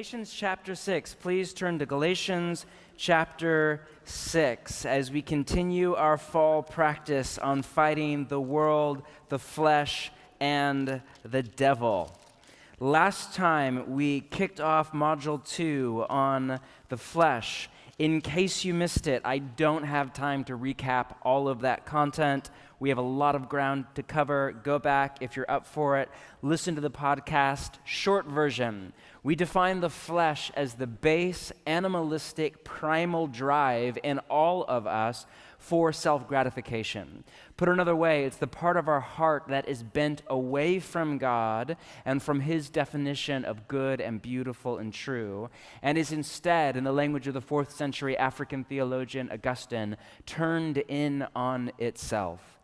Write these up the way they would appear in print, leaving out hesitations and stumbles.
Galatians chapter 6. Please turn to Galatians chapter 6 as we continue our fall practice on fighting the world, the flesh, and the devil. Last time we kicked off module 2 on the flesh. In case you missed it, I don't have time to recap all of that content. We have a lot of ground to cover. Go back if you're up for it. Listen to the podcast. Short version. We define the flesh as the base, animalistic, primal drive in all of us for self-gratification. Put another way, it's the part of our heart that is bent away from God and from His definition of good and beautiful and true, and is instead, in the language of the 4th century African theologian Augustine, turned in on itself.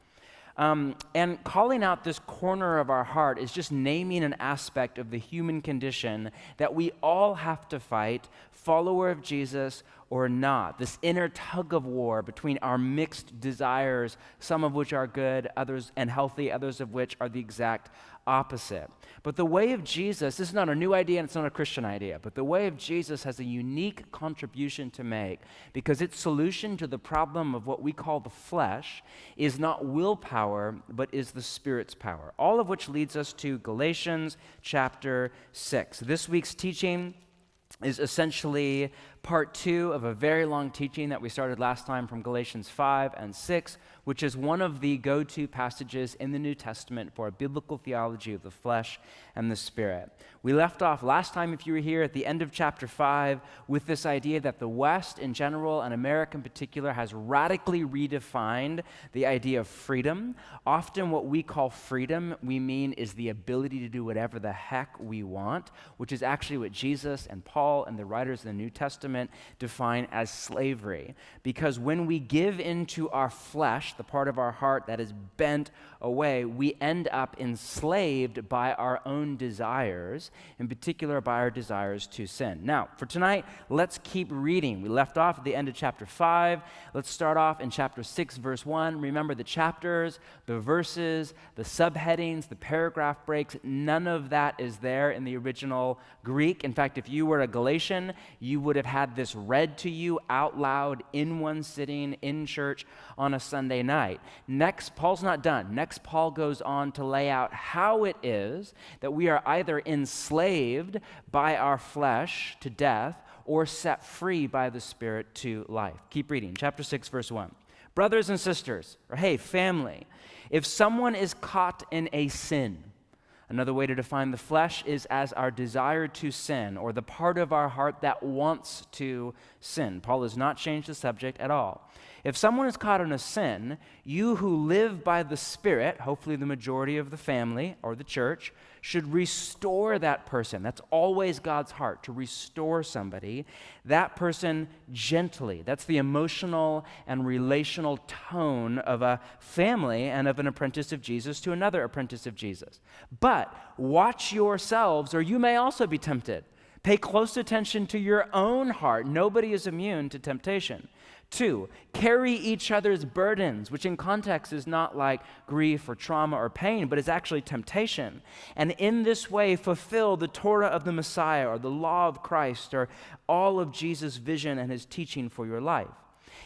And calling out this corner of our heart is just naming an aspect of the human condition that we all have to fight, follower of Jesus or not. This inner tug of war between our mixed desires, some of which are good, others and healthy, others of which are the exact opposite. But the way of Jesus, this is not a new idea and it's not a Christian idea, but the way of Jesus has a unique contribution to make because its solution to the problem of what we call the flesh is not willpower, but is the Spirit's power. All of which leads us to Galatians chapter 6. This week's teaching is essentially part 2 of a very long teaching that we started last time from Galatians 5 and 6, which is one of the go-to passages in the New Testament for a biblical theology of the flesh and the Spirit. We left off last time, if you were here, at the end of chapter 5 with this idea that the West in general and America in particular has radically redefined the idea of freedom. Often what we call freedom, we mean is the ability to do whatever the heck we want, which is actually what Jesus and Paul and the writers of the New Testament define as slavery. Because when we give into our flesh, the part of our heart that is bent away, we end up enslaved by our own desires, in particular by our desires to sin. Now, for tonight, let's keep reading. We left off at the end of chapter 5. Let's start off in chapter 6, verse 1. Remember the chapters, the verses, the subheadings, the paragraph breaks, none of that is there in the original Greek. In fact, if you were a Galatian, you would have had this read to you out loud in one sitting in church on a Sunday night. Next, Paul's not done. Next, Paul goes on to lay out how it is that we are either enslaved by our flesh to death or set free by the Spirit to life. Keep reading. Chapter 6, verse 1. Brothers and sisters, or hey, family, if someone is caught in a sin, another way to define the flesh is as our desire to sin, or the part of our heart that wants to sin. Paul has not changed the subject at all. If someone is caught in a sin, you who live by the Spirit, hopefully the majority of the family or the church, should restore that person. That's always God's heart, to restore somebody. That person gently. That's the emotional and relational tone of a family and of an apprentice of Jesus to another apprentice of Jesus. But watch yourselves, or you may also be tempted. Pay close attention to your own heart. Nobody is immune to temptation. 2, carry each other's burdens, which in context is not like grief or trauma or pain, but is actually temptation. And in this way, fulfill the Torah of the Messiah or the law of Christ or all of Jesus' vision and His teaching for your life.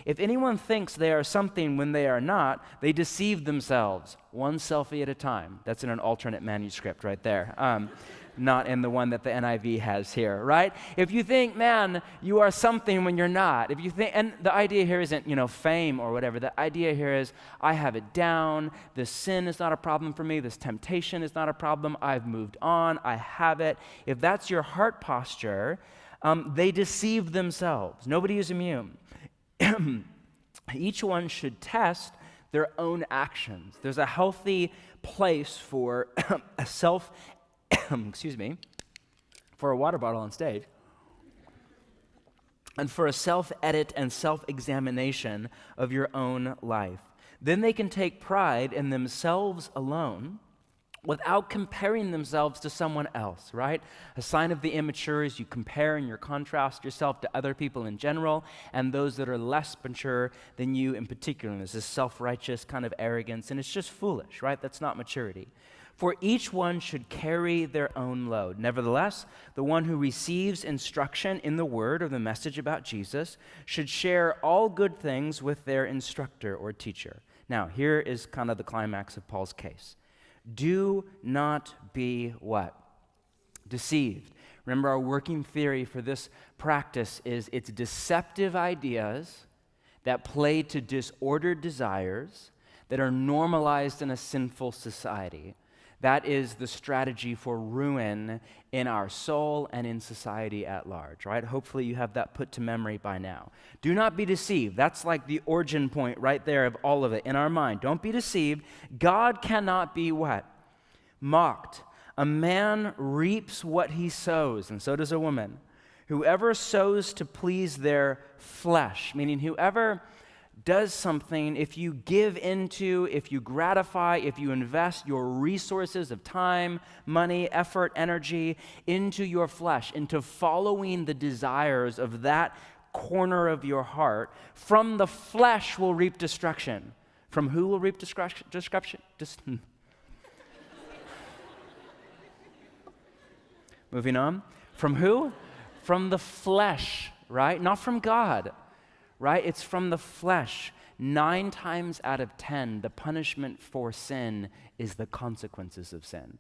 If anyone thinks they are something when they are not, they deceive themselves, one selfie at a time. That's in an alternate manuscript right there. Not in the one that the NIV has here, right? If you think, man, you are something when you're not. If you think, and the idea here isn't, fame or whatever. The idea here is, I have it down. This sin is not a problem for me. This temptation is not a problem. I've moved on. I have it. If that's your heart posture, they deceive themselves. Nobody is immune. Each one should test their own actions. There's a healthy place for a for a water bottle on stage, and for a self-edit and self-examination of your own life. Then they can take pride in themselves alone without comparing themselves to someone else, right? A sign of the immature is you compare and you contrast yourself to other people in general and those that are less mature than you in particular. And there's this self-righteous kind of arrogance, and it's just foolish, right? That's not maturity. For each one should carry their own load. Nevertheless, the one who receives instruction in the word or the message about Jesus should share all good things with their instructor or teacher. Now, here is kind of the climax of Paul's case. Do not be what? Deceived. Remember, our working theory for this practice is it's deceptive ideas that play to disordered desires that are normalized in a sinful society. That is the strategy for ruin in our soul and in society at large, right? Hopefully you have that put to memory by now. Do not be deceived. That's like the origin point right there of all of it in our mind. Don't be deceived. God cannot be what? Mocked. A man reaps what he sows, and so does a woman. Whoever sows to please their flesh, meaning whoever does something, if you give into, if you gratify, if you invest your resources of time, money, effort, energy into your flesh, into following the desires of that corner of your heart, from the flesh will reap destruction. From who will reap destruction? Moving on. From who? From the flesh, right? Not from God. Right? It's from the flesh. 9 times out of 10, the punishment for sin is the consequences of sin.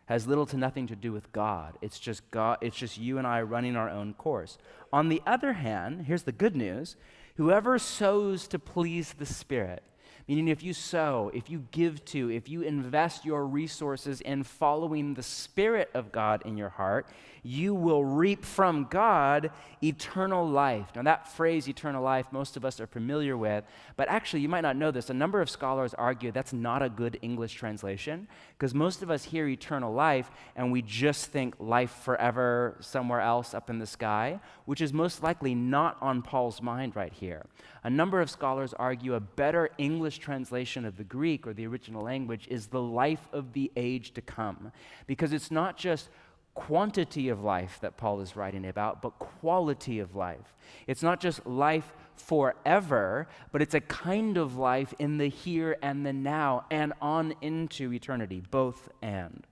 Has little to nothing to do with God. It's just God. It's just you and I running our own course. On the other hand, here's the good news. Whoever sows to please the Spirit, meaning if you sow, if you give to, if you invest your resources in following the Spirit of God in your heart, you will reap from God eternal life. Now that phrase, eternal life, most of us are familiar with, but actually you might not know this. A number of scholars argue that's not a good English translation, because most of us hear eternal life and we just think life forever somewhere else up in the sky, which is most likely not on Paul's mind right here. A number of scholars argue a better English translation of the Greek or the original language is the life of the age to come, because it's not just quantity of life that Paul is writing about, but quality of life. It's not just life forever, but it's a kind of life in the here and the now and on into eternity, both and.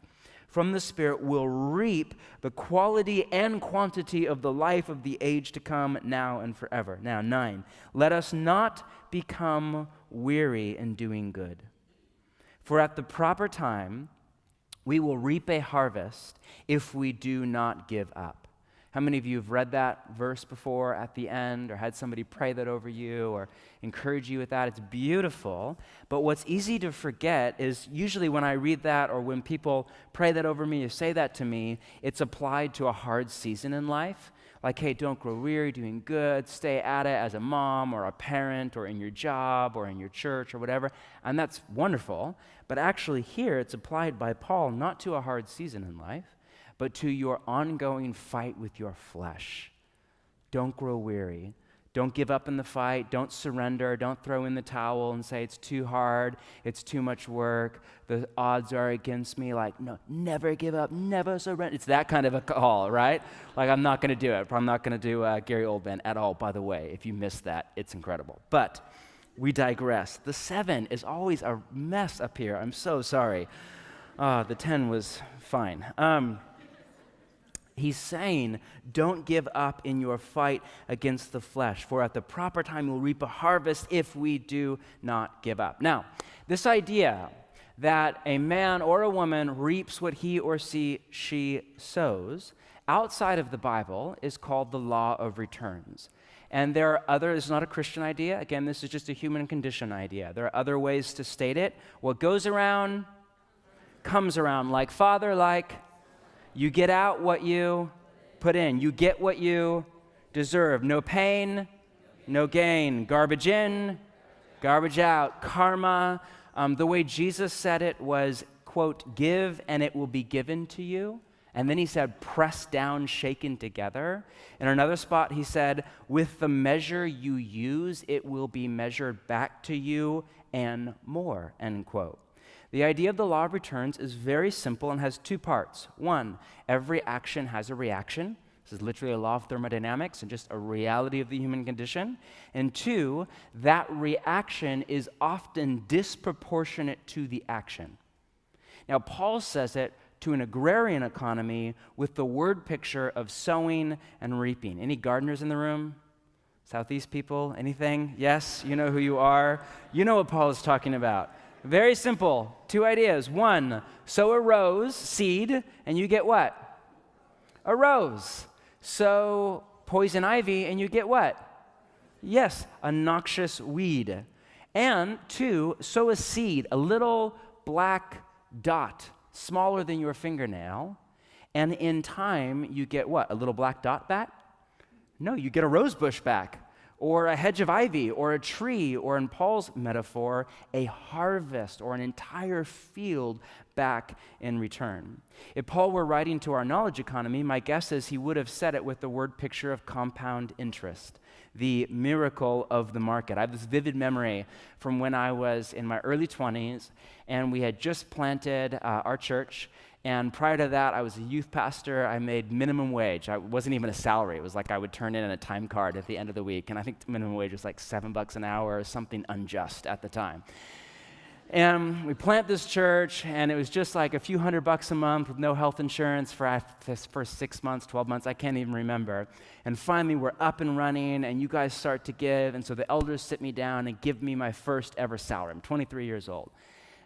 From the Spirit will reap the quality and quantity of the life of the age to come now and forever. Now, 9, let us not become weary in doing good, for at the proper time we will reap a harvest if we do not give up. How many of you have read that verse before at the end, or had somebody pray that over you, or encourage you with that? It's beautiful, but what's easy to forget is usually when I read that, or when people pray that over me or say that to me, it's applied to a hard season in life. Like, hey, don't grow weary, doing good, stay at it as a mom or a parent or in your job or in your church or whatever, and that's wonderful. But actually here it's applied by Paul not to a hard season in life, but to your ongoing fight with your flesh. Don't grow weary. Don't give up in the fight. Don't surrender. Don't throw in the towel and say it's too hard, it's too much work, the odds are against me. Like, no, never give up, never surrender. It's that kind of a call, right? Like, I'm not going to do it. I'm not going to do Gary Oldman at all, by the way. If you missed that, it's incredible. But we digress. The 7 is always a mess up here. I'm so sorry. The 10 was fine. He's saying, don't give up in your fight against the flesh, for at the proper time we'll reap a harvest if we do not give up. Now, this idea that a man or a woman reaps what he or she sows outside of the Bible is called the law of returns. And there are other, this is not a Christian idea. Again, this is just a human condition idea. There are other ways to state it. What goes around comes around, like father, like you get out what you put in. You get what you deserve. No pain, no gain. Garbage in, garbage out. Karma. The way Jesus said it was, quote, give and it will be given to you. And then he said, pressed down, shaken together. In another spot, he said, with the measure you use, it will be measured back to you and more, end quote. The idea of the law of returns is very simple and has 2 parts. 1, every action has a reaction. This is literally a law of thermodynamics and just a reality of the human condition. And 2, that reaction is often disproportionate to the action. Now, Paul says it to an agrarian economy with the word picture of sowing and reaping. Any gardeners in the room? Southeast people? Anything? Yes, you know who you are. You know what Paul is talking about. Very simple. 2 ideas. 1, sow a rose, seed, and you get what? A rose. Sow poison ivy, and you get what? Yes, a noxious weed. And 2, sow a seed, a little black dot, smaller than your fingernail, and in time you get what? A little black dot back? No, you get a rose bush back, or a hedge of ivy, or a tree, or in Paul's metaphor, a harvest, or an entire field back in return. If Paul were writing to our knowledge economy, my guess is he would have said it with the word picture of compound interest, the miracle of the market. I have this vivid memory from when I was in my early 20s, and we had just planted our church. And prior to that, I was a youth pastor. I made minimum wage. I wasn't even a salary. It was like I would turn in a time card at the end of the week. And I think the minimum wage was like $7 an hour or something unjust at the time. And we plant this church, and it was just like a few $100 a month with no health insurance for this first 6 months, 12 months. I can't even remember. And finally, we're up and running, and you guys start to give. And so the elders sit me down and give me my first ever salary. I'm 23 years old.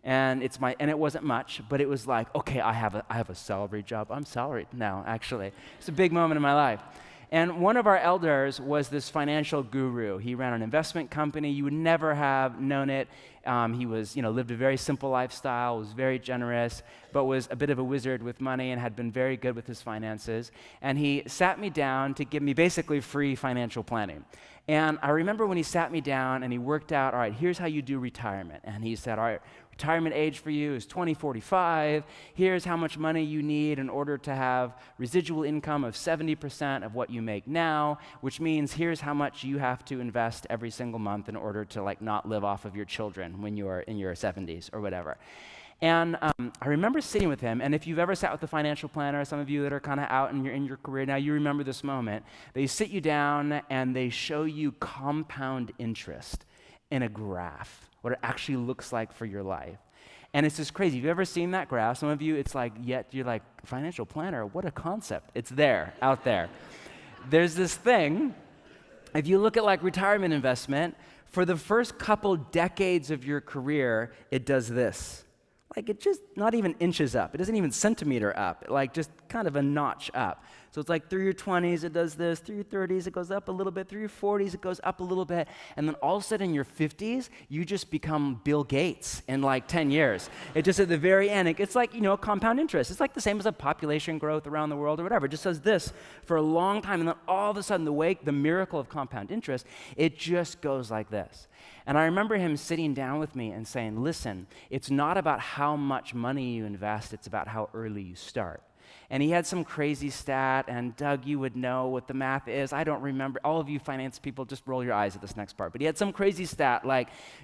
And it wasn't much, but it was like, okay, I have a salary job. I'm salaried now, actually. It's a big moment in my life. And one of our elders was this financial guru. He ran an investment company. You would never have known it. He lived a very simple lifestyle, was very generous, but was a bit of a wizard with money and had been very good with his finances. And he sat me down to give me basically free financial planning. And I remember when he sat me down and he worked out, all right, here's how you do retirement. And he said, all right, retirement age for you is 2045. Here's how much money you need in order to have residual income of 70% of what you make now, which means here's how much you have to invest every single month in order to not live off of your children when you're in your 70s or whatever. And I remember sitting with him, and if you've ever sat with a financial planner, some of you that are kind of out in your career now, you remember this moment. They sit you down and they show you compound interest in a graph, what it actually looks like for your life. And it's just crazy. Have you ever seen that graph? Some of you, it's like, you're like, financial planner, what a concept. It's there, out there. There's this thing, if you look at retirement investment, for the first couple decades of your career, it does this. It just not even inches up. It isn't even centimeter up, just kind of a notch up. So it's through your 20s, it does this. Through your 30s, it goes up a little bit. Through your 40s, it goes up a little bit. And then all of a sudden in your 50s, you just become Bill Gates in 10 years. It just at the very end, it's compound interest. It's the same as a population growth around the world or whatever. It just does this for a long time. And then all of a sudden, the miracle of compound interest, it just goes like this. And I remember him sitting down with me and saying, listen, it's not about how much money you invest, it's about how early you start. And he had some crazy stat, and Doug, you would know what the math is. I don't remember. All of you finance people, just roll your eyes at this next part. But he had some crazy stat,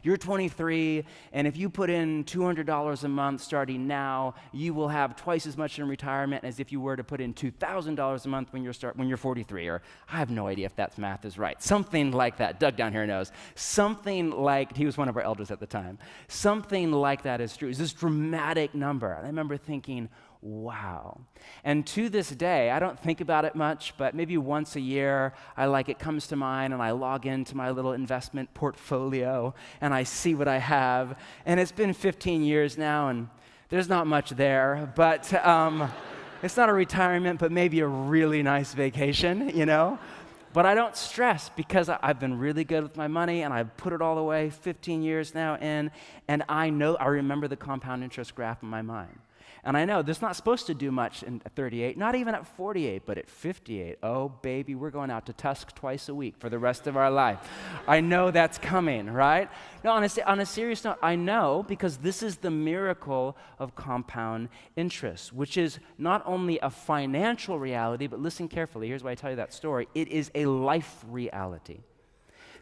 you're 23, and if you put in $200 a month starting now, you will have twice as much in retirement as if you were to put in $2,000 a month when you're 43. Or I have no idea if that math is right. Something like that. Doug down here knows. Something he was one of our elders at the time. Something like that is true. It's this dramatic number. And I remember thinking, wow. And to this day, I don't think about it much, but maybe once a year, it comes to mind, and I log into my little investment portfolio, and I see what I have. And it's been 15 years now, and there's not much there, but it's not a retirement, but maybe a really nice vacation, But I don't stress because I've been really good with my money, and I've put it all away 15 years now in, and I remember the compound interest graph in my mind. And I know this is not supposed to do much at 38, not even at 48, but at 58, oh, baby, we're going out to Tusk twice a week for the rest of our life. I know that's coming, right? No, on a serious note, I know because this is the miracle of compound interest, which is not only a financial reality, but listen carefully. Here's why I tell you that story. It is a life reality.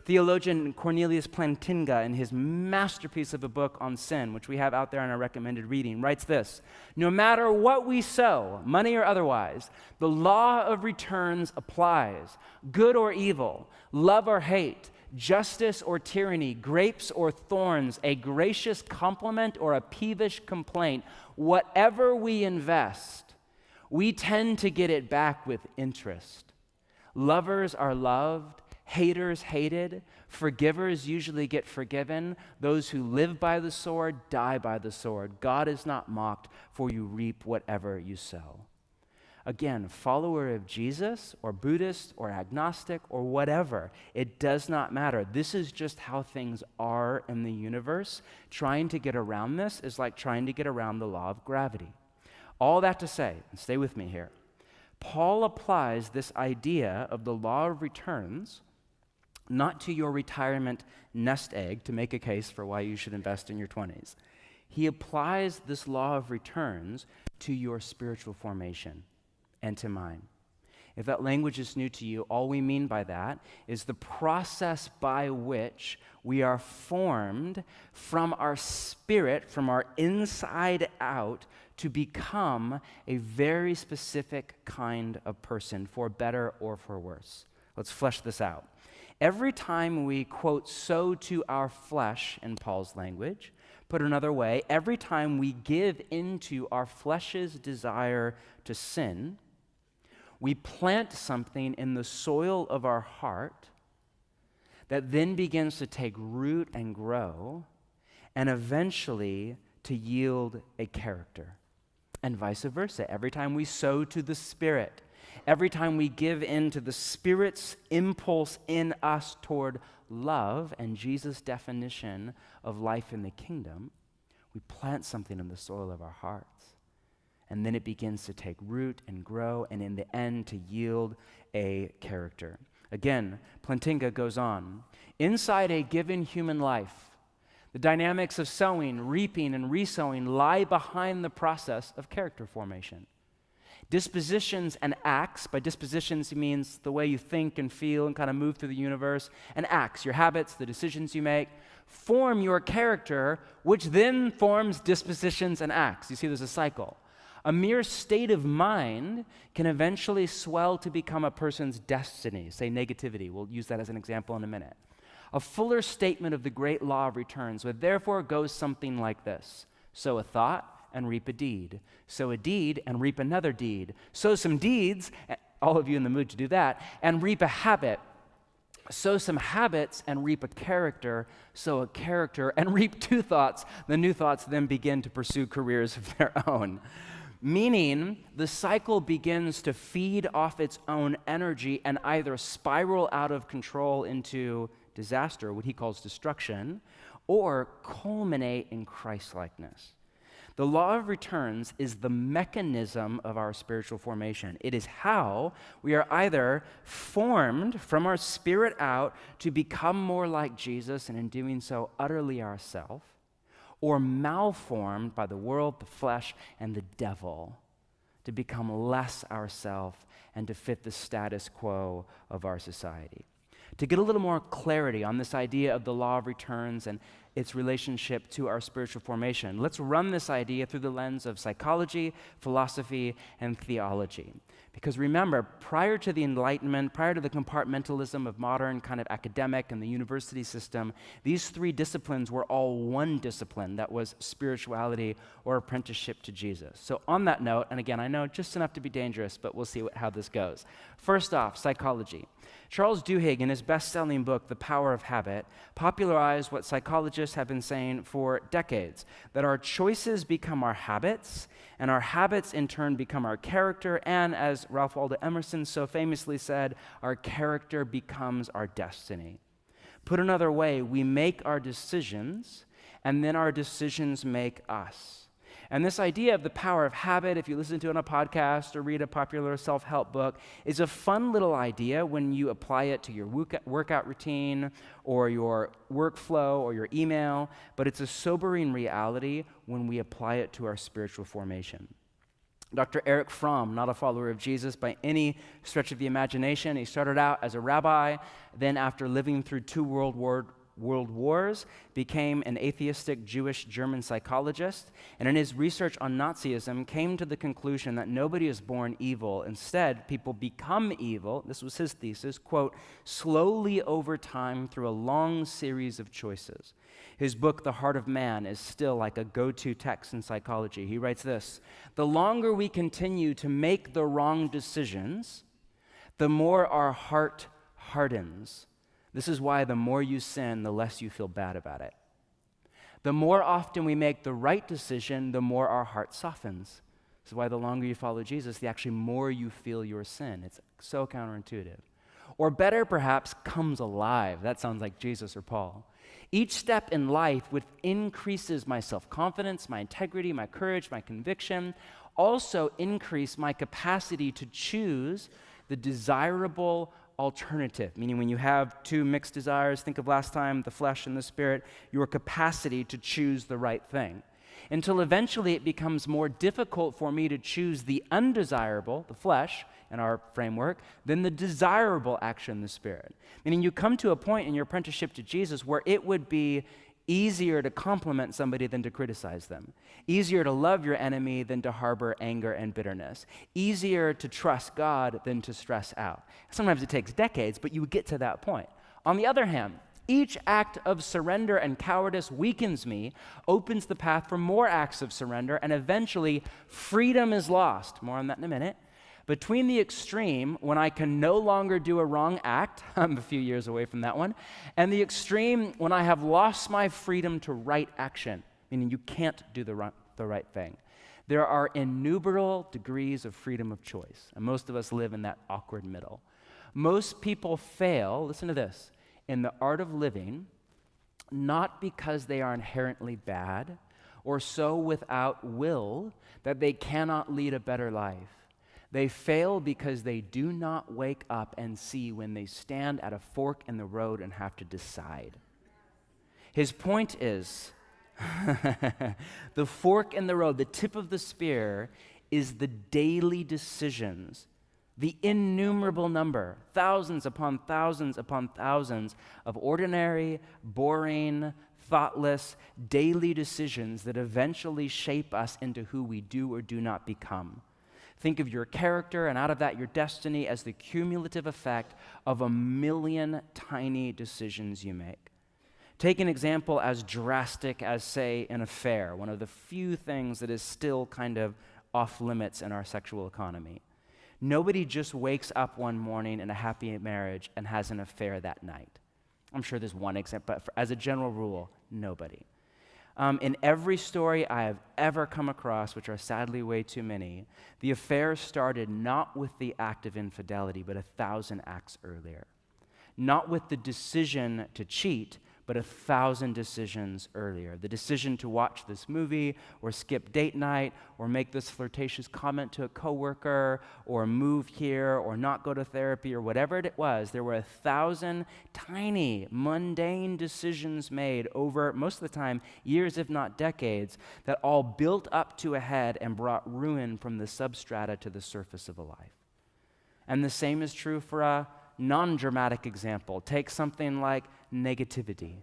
Theologian Cornelius Plantinga, in his masterpiece of a book on sin, which we have out there in our recommended reading, writes this: no matter what we sow, money or otherwise, the law of returns applies. Good or evil, love or hate, justice or tyranny, grapes or thorns, a gracious compliment or a peevish complaint, whatever we invest, we tend to get it back with interest. Lovers are loved, haters hated, forgivers usually get forgiven. Those who live by the sword die by the sword. God is not mocked, for you reap whatever you sow. Again, follower of Jesus or Buddhist or agnostic or whatever, it does not matter. This is just how things are in the universe. Trying to get around this is like trying to get around the law of gravity. All that to say, and stay with me here, Paul applies this idea of the law of returns not to your retirement nest egg to make a case for why you should invest in your 20s. He applies this law of returns to your spiritual formation and to mine. If that language is new to you, all we mean by that is the process by which we are formed from our spirit, from our inside out, to become a very specific kind of person, for better or for worse. Let's flesh this out. Every time we, quote, sow to our flesh, in Paul's language, put another way, every time we give into our flesh's desire to sin, we plant something in the soil of our heart that then begins to take root and grow, and eventually to yield a character. And vice versa. Every time we sow to the Spirit, every time we give in to the Spirit's impulse in us toward love and Jesus' definition of life in the kingdom, we plant something in the soil of our hearts. And then it begins to take root and grow, and in the end to yield a character. Again, Plantinga goes on. Inside a given human life, the dynamics of sowing, reaping, and resowing lie behind the process of character formation. Dispositions and acts, by dispositions he means the way you think and feel and kind of move through the universe, and acts, your habits, the decisions you make, form your character, which then forms dispositions and acts. You see, there's a cycle. A mere state of mind can eventually swell to become a person's destiny, say negativity. We'll use that as an example in a minute. A fuller statement of the great law of returns would therefore go something like this: sow a thought and reap a deed. Sow a deed and reap another deed. Sow some deeds, all of you in the mood to do that, and reap a habit. Sow some habits and reap a character. Sow a character and reap two thoughts. The new thoughts then begin to pursue careers of their own. Meaning, the cycle begins to feed off its own energy and either spiral out of control into disaster, what he calls destruction, or culminate in Christ-likeness. The law of returns is the mechanism of our spiritual formation. It is how we are either formed from our spirit out to become more like Jesus, and in doing so utterly ourselves, or malformed by the world, the flesh, and the devil to become less ourselves and to fit the status quo of our society. To get a little more clarity on this idea of the law of returns and its relationship to our spiritual formation, let's run this idea through the lens of psychology, philosophy, and theology. Because remember, prior to the Enlightenment, prior to the compartmentalism of modern kind of academic and the university system, these three disciplines were all one discipline that was spirituality or apprenticeship to Jesus. So on that note, and again, I know just enough to be dangerous, but we'll see how this goes. First off, psychology. Charles Duhigg, in his best-selling book, The Power of Habit, popularized what psychologists have been saying for decades, that our choices become our habits, and our habits in turn become our character, and as Ralph Waldo Emerson so famously said, our character becomes our destiny. Put another way, we make our decisions, and then our decisions make us. And this idea of the power of habit, if you listen to it on a podcast or read a popular self-help book, is a fun little idea when you apply it to your workout routine or your workflow or your email, but it's a sobering reality when we apply it to our spiritual formation. Dr. Erich Fromm, not a follower of Jesus by any stretch of the imagination, he started out as a rabbi, then after living through 2 World world wars, became an atheistic Jewish German psychologist, and in his research on Nazism came to the conclusion that nobody is born evil. Instead, people become evil, this was his thesis, quote, slowly over time through a long series of choices. His book, The Heart of Man, is still like a go-to text in psychology. He writes this: the longer we continue to make the wrong decisions, the more our heart hardens. This is why the more you sin, the less you feel bad about it. The more often we make the right decision, the more our heart softens. This is why the longer you follow Jesus, the actually more you feel your sin. It's so counterintuitive. Or better, perhaps, comes alive. That sounds like Jesus or Paul. Each step in life, which increases my self-confidence, my integrity, my courage, my conviction, also increase my capacity to choose the desirable alternative. Meaning when you have two mixed desires, think of last time, the flesh and the spirit, your capacity to choose the right thing. Until eventually it becomes more difficult for me to choose the undesirable, the flesh, in our framework, than the desirable action, the spirit. Meaning you come to a point in your apprenticeship to Jesus where it would be easier to compliment somebody than to criticize them. Easier to love your enemy than to harbor anger and bitterness. Easier to trust God than to stress out. Sometimes it takes decades, but you get to that point. On the other hand, each act of surrender and cowardice weakens me, opens the path for more acts of surrender, and eventually freedom is lost. More on that in a minute. Between the extreme, when I can no longer do a wrong act, I'm a few years away from that one, and the extreme when I have lost my freedom to right action, meaning you can't do the right thing. There are innumerable degrees of freedom of choice, and most of us live in that awkward middle. Most people fail, listen to this, in the art of living, not because they are inherently bad or so without will that they cannot lead a better life. They fail because they do not wake up and see when they stand at a fork in the road and have to decide. His point is, the fork in the road, the tip of the spear, is the daily decisions, the innumerable number, thousands upon thousands upon thousands of ordinary, boring, thoughtless, daily decisions that eventually shape us into who we do or do not become. Think of your character, and out of that, your destiny, as the cumulative effect of a million tiny decisions you make. Take an example as drastic as, say, an affair, one of the few things that is still kind of off limits in our sexual economy. Nobody just wakes up one morning in a happy marriage and has an affair that night. I'm sure there's one example, but as a general rule, nobody. In every story I have ever come across, which are sadly way too many, the affair started not with the act of infidelity, but 1,000 acts earlier. Not with the decision to cheat, but 1,000 decisions earlier. The decision to watch this movie, or skip date night, or make this flirtatious comment to a coworker, or move here, or not go to therapy, or whatever it was. There were 1,000 tiny, mundane decisions made over, most of the time, years if not decades, that all built up to a head and brought ruin from the substrata to the surface of a life. And the same is true for a non-dramatic example. Take something like negativity.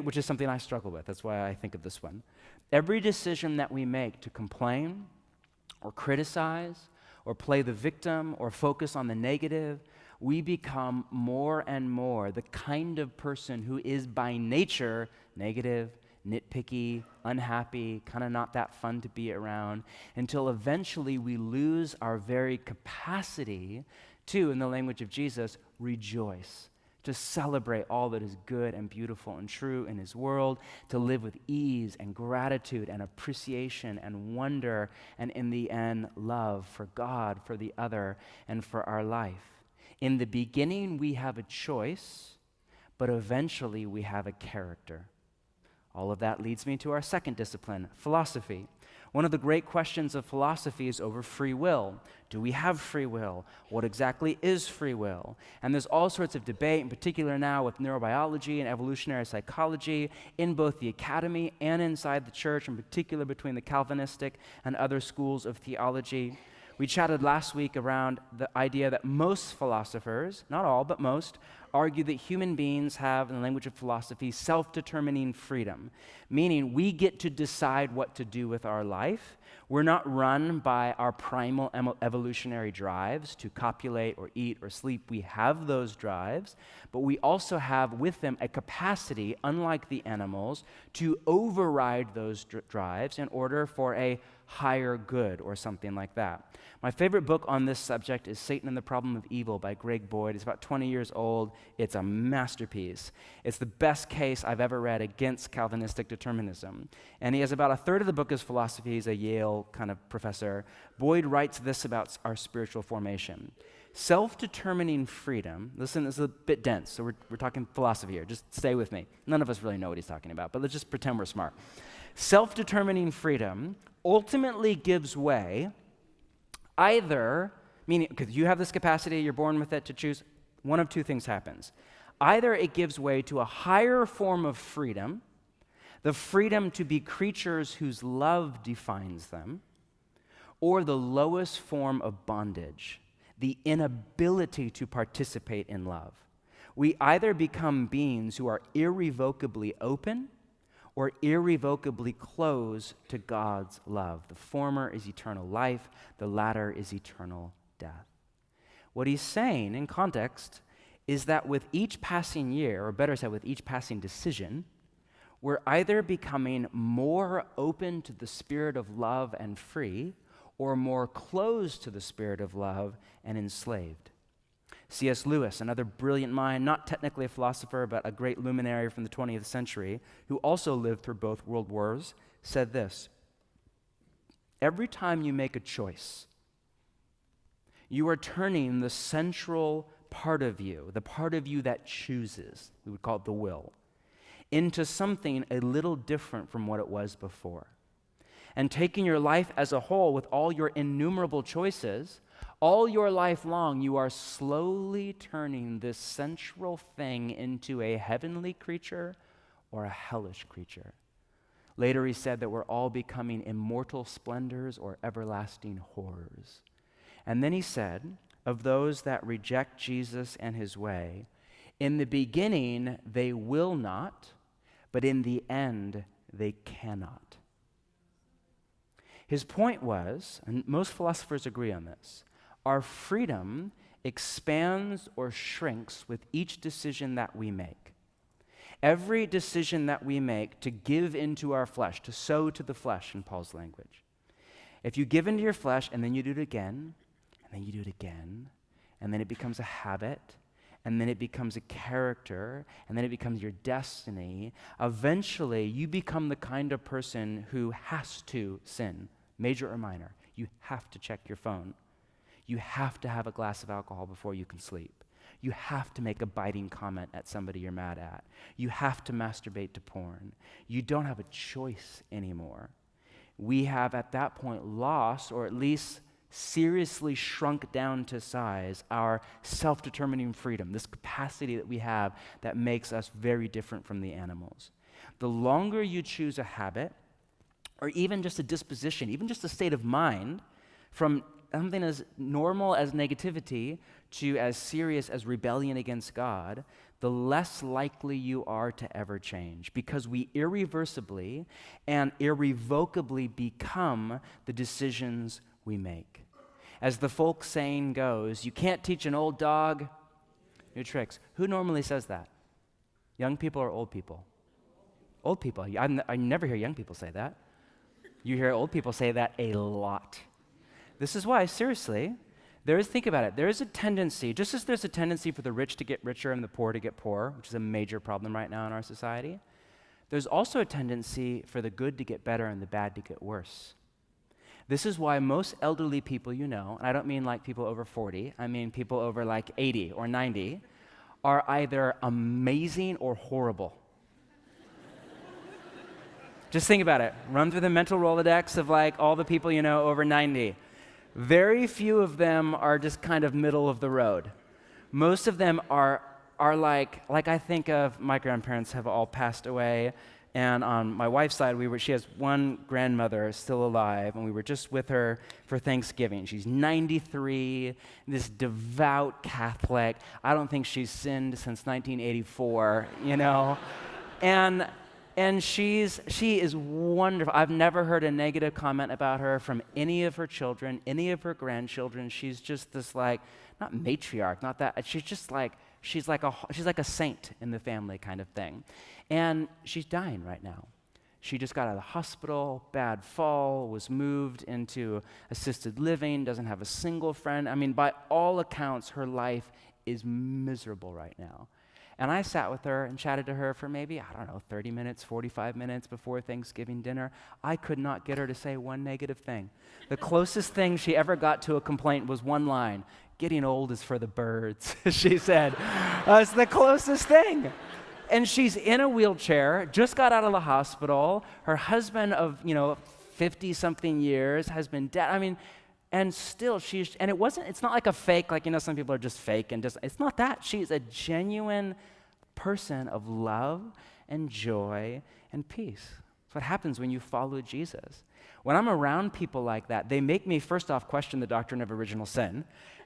Which is something I struggle with, that's why I think of this one. Every decision that we make to complain or criticize or play the victim or focus on the negative, we become more and more the kind of person who is by nature negative, nitpicky, unhappy, kind of not that fun to be around, until eventually we lose our very capacity to, in the language of Jesus, rejoice, to celebrate all that is good and beautiful and true in his world, to live with ease and gratitude and appreciation and wonder, and in the end, love for God, for the other, and for our life. In the beginning, we have a choice, but eventually we have a character. All of that leads me to our second discipline, philosophy. One of the great questions of philosophy is over free will. Do we have free will? What exactly is free will? And there's all sorts of debate, in particular now with neurobiology and evolutionary psychology, in both the academy and inside the church, in particular between the Calvinistic and other schools of theology. We chatted last week around the idea that most philosophers, not all, but most, argue that human beings have, in the language of philosophy, self-determining freedom, meaning we get to decide what to do with our life. We're not run by our primal evolutionary drives to copulate or eat or sleep. We have those drives, but we also have with them a capacity, unlike the animals, to override those drives in order for a higher good or something like that. My favorite book on this subject is Satan and the Problem of Evil by Greg Boyd. It's about 20 years old. It's a masterpiece. It's the best case I've ever read against Calvinistic determinism. And he has about a third of the book as philosophy. He's a Yale kind of professor. Boyd writes this about our spiritual formation. Self-determining freedom, listen, this is a bit dense, so we're talking philosophy here. Just stay with me. None of us really know what he's talking about, but let's just pretend we're smart. Self-determining freedom ultimately gives way either, meaning, because you have this capacity, you're born with it to choose, one of two things happens. Either it gives way to a higher form of freedom, the freedom to be creatures whose love defines them, or the lowest form of bondage, the inability to participate in love. We either become beings who are irrevocably open or irrevocably close to God's love. The former is eternal life, the latter is eternal death. What he's saying in context is that with each passing year, or better said, with each passing decision, we're either becoming more open to the spirit of love and free, or more closed to the spirit of love and enslaved. C.S. Lewis, another brilliant mind, not technically a philosopher, but a great luminary from the 20th century, who also lived through both world wars, said this: every time you make a choice, you are turning the central part of you, the part of you that chooses, we would call it the will, into something a little different from what it was before. And taking your life as a whole with all your innumerable choices, all your life long, you are slowly turning this central thing into a heavenly creature or a hellish creature. Later he said that we're all becoming immortal splendors or everlasting horrors. And then he said, of those that reject Jesus and his way, in the beginning they will not, but in the end they cannot. His point was, and most philosophers agree on this, our freedom expands or shrinks with each decision that we make. Every decision that we make to give into our flesh, to sow to the flesh in Paul's language. If you give into your flesh and then you do it again, and then you do it again, and then it becomes a habit, and then it becomes a character, and then it becomes your destiny, eventually you become the kind of person who has to sin, major or minor. You have to check your phone. You have to have a glass of alcohol before you can sleep. You have to make a biting comment at somebody you're mad at. You have to masturbate to porn. You don't have a choice anymore. We have at that point lost, or at least seriously shrunk down to size, our self-determining freedom, this capacity that we have that makes us very different from the animals. The longer you choose a habit, or even just a disposition, even just a state of mind, from something as normal as negativity to as serious as rebellion against God, the less likely you are to ever change, because we irreversibly and irrevocably become the decisions we make. As the folk saying goes, you can't teach an old dog new tricks. Who normally says that? Young people or old people? Old people. I never hear young people say that. You hear old people say that a lot. This is why, seriously, think about it, there is a tendency, just as there's a tendency for the rich to get richer and the poor to get poorer, which is a major problem right now in our society, there's also a tendency for the good to get better and the bad to get worse. This is why most elderly people you know, and I don't mean like people over 40, I mean people over like 80 or 90, are either amazing or horrible. Just think about it. Run through the mental Rolodex of like all the people you know over 90. Very few of them are just kind of middle of the road. Most of them are like I think of, my grandparents have all passed away, And on my wife's side, she has one grandmother still alive, and we were just with her for Thanksgiving. She's 93, this devout Catholic. I don't think she's sinned since 1984, you know? And she is wonderful. I've never heard a negative comment about her from any of her children, any of her grandchildren. She's just this like, not matriarch, not that. She's like a saint in the family kind of thing. And she's dying right now. She just got out of the hospital, bad fall, was moved into assisted living, doesn't have a single friend. I mean, by all accounts, her life is miserable right now. And I sat with her and chatted to her for maybe, 30 minutes, 45 minutes before Thanksgiving dinner. I could not get her to say one negative thing. The closest thing she ever got to a complaint was one line, "Getting old is for the birds," she said. It's the closest thing. And she's in a wheelchair, just got out of the hospital. Her husband of, 50-something years has been dead. I mean, and still it's not like a fake, like, some people are just fake and just, it's not that. She's a genuine person of love and joy and peace. That's what happens when you follow Jesus. When I'm around people like that, they make me first off question the doctrine of original sin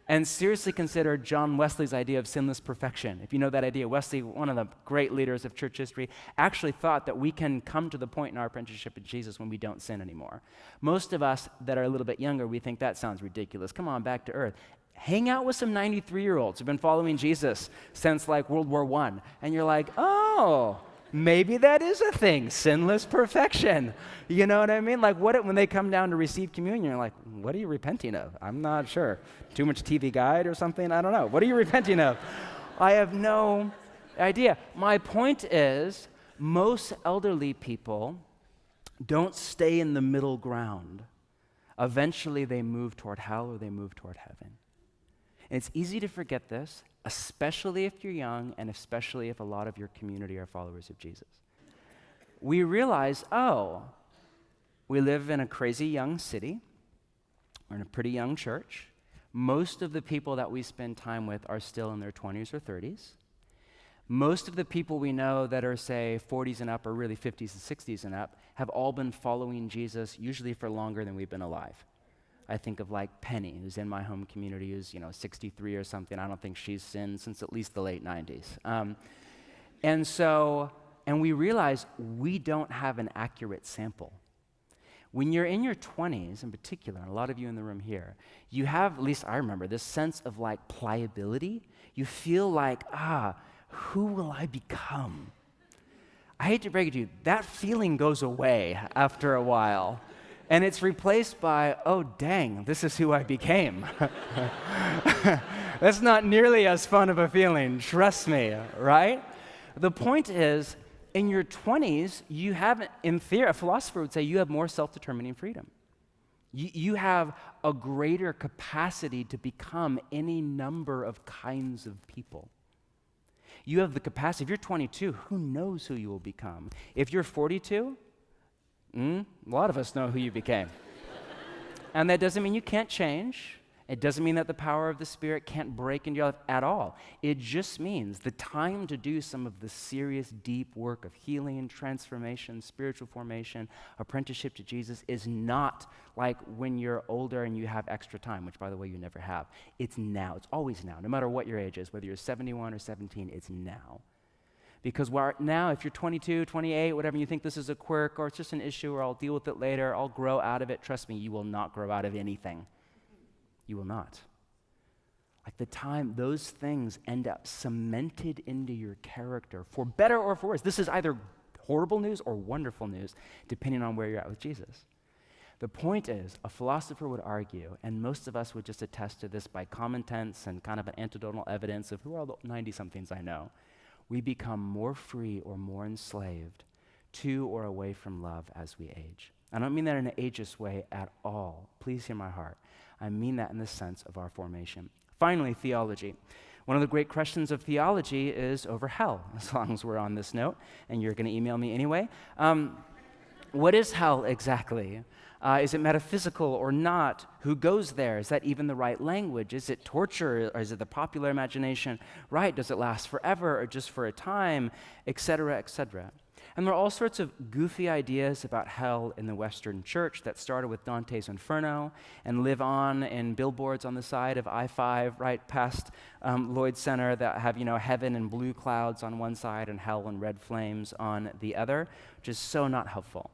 and seriously consider John Wesley's idea of sinless perfection. If you know that idea, Wesley, one of the great leaders of church history, actually thought that we can come to the point in our apprenticeship with Jesus when we don't sin anymore. Most of us that are a little bit younger, we think that sounds ridiculous. Come on, back to earth. Hang out with some 93-year-olds who've been following Jesus since like World War I, and you're like, oh, maybe that is a thing, sinless perfection. You know what I mean? Like, when they come down to receive communion, you're like, what are you repenting of? I'm not sure. Too much TV Guide or something? I don't know. What are you repenting of? I have no idea. My point is, most elderly people don't stay in the middle ground. Eventually, they move toward hell or they move toward heaven. And it's easy to forget this, especially if you're young and especially if a lot of your community are followers of Jesus. We realize, we live in a crazy young city. We're in a pretty young church. Most of the people that we spend time with are still in their 20s or 30s. Most of the people we know that are, say, 40s and up, or really 50s and 60s and up, have all been following Jesus, usually for longer than we've been alive. I think of like Penny, who's in my home community, who's 63 or something. I don't think she's sinned since at least the late 90s. And we realize we don't have an accurate sample. When you're in your 20s in particular, and a lot of you in the room here, you have, at least I remember, this sense of like pliability. You feel like, who will I become? I hate to break it to you, that feeling goes away after a while. And it's replaced by, oh, dang, this is who I became. That's not nearly as fun of a feeling, trust me, right? The point is, in your 20s, you have, in theory, a philosopher would say you have more self-determining freedom. You have a greater capacity to become any number of kinds of people. You have the capacity, if you're 22, who knows who you will become? If you're 42, a lot of us know who you became. And that doesn't mean you can't change. It doesn't mean that the power of the Spirit can't break into your life at all. It just means the time to do some of the serious, deep work of healing, transformation, spiritual formation, apprenticeship to Jesus is not like when you're older and you have extra time, which, by the way, you never have. It's now. It's always now. No matter what your age is, whether you're 71 or 17, it's now. Because now, if you're 22, 28, whatever, and you think this is a quirk or it's just an issue or I'll deal with it later, I'll grow out of it, trust me, you will not grow out of anything. You will not. Like the time, those things end up cemented into your character, for better or for worse. This is either horrible news or wonderful news, depending on where you're at with Jesus. The point is, a philosopher would argue, and most of us would just attest to this by common sense and kind of an anecdotal evidence of who are the 90-somethings I know. We become more free or more enslaved to or away from love as we age. I don't mean that in an ageist way at all. Please hear my heart. I mean that in the sense of our formation. Finally, theology. One of the great questions of theology is over hell, as long as we're on this note, and you're going to email me anyway. What is hell exactly? Is it metaphysical or not? Who goes there? Is that even the right language? Is it torture, or is it the popular imagination? Right, does it last forever or just for a time, et cetera, et cetera? And there are all sorts of goofy ideas about hell in the Western church that started with Dante's Inferno and live on in billboards on the side of I-5 right past Lloyd Center that have, heaven and blue clouds on one side and hell and red flames on the other, which is so not helpful.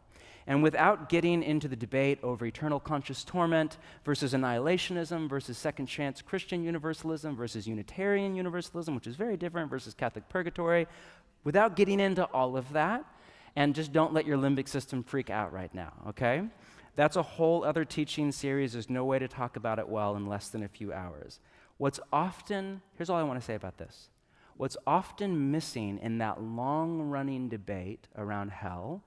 And without getting into the debate over eternal conscious torment versus annihilationism versus second chance Christian universalism versus Unitarian universalism, which is very different, versus Catholic purgatory, without getting into all of that, and just don't let your limbic system freak out right now, okay? That's a whole other teaching series. There's no way to talk about it well in less than a few hours. Here's all I want to say about this. What's often missing in that long-running debate around hell